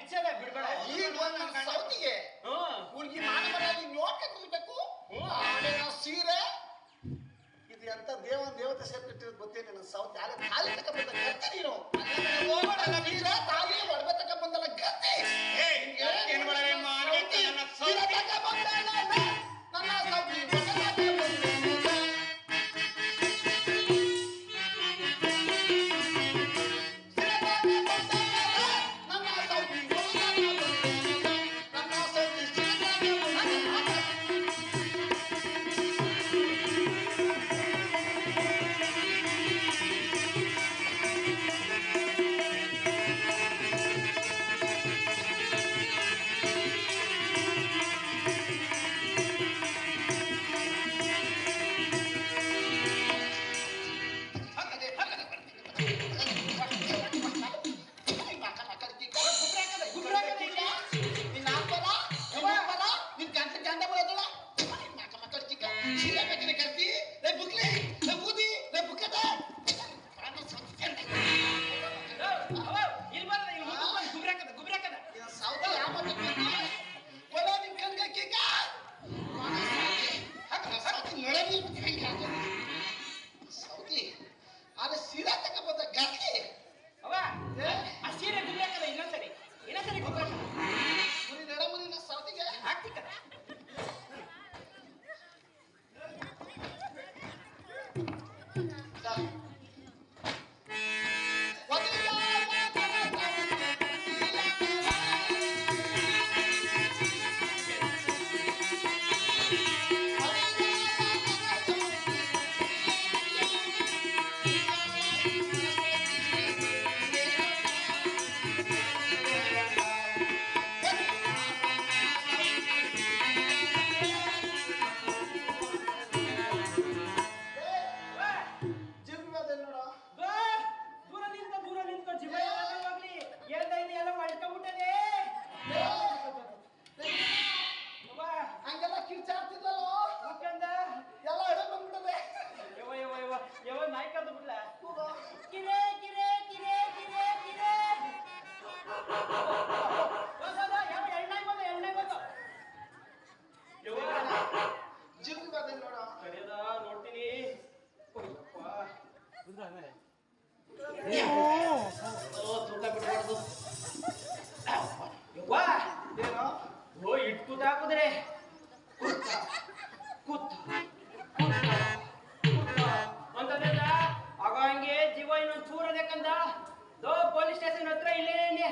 ಕಿಚ್ಚದ ಬಿಡ್ಬೇಡ. ಈಗ ಒಂದು ಸೌತಿಗೆ ಹುಡುಗಿ ಮಾನವರ ನೋಡ್ಕೆ ಕುಂಬೇಕು. ಸೀರೆ ಇದು ಎಂತ ದೇವತೆ ಸೇರ್ಬಿಟ್ಟಿರೋದು ಗೊತ್ತೇ ನನ್ನ ಸೌತಿ ಆಗ ತಾಲಿ ತಕ ಬಂದ ಗತ್ತೆ ನೀನು ಹೋಗೋಣ ಸೀರೆ ತಾಲಿ ಒಡವೆ ತಕ ಬಂದಲ್ಲ ಗತ್ತೆ ಸೀರೆ ತಕ ಬಂದ ನನ್ನ ಸೌತಿ ನೋಡ್ತೀನಿ. ಇಟ್ಕೂತ ಹಾಕುದ್ರೆ ಅಂತಂದ್ರ ಆಗ ಹಂಗೆ ಜೀವ ಇನ್ನೊಂದು ಚೂರ ಬೇಕಂದ ಪೊಲೀಸ್ ಸ್ಟೇಷನ್ ಹತ್ರ ಇಲ್ಲೇ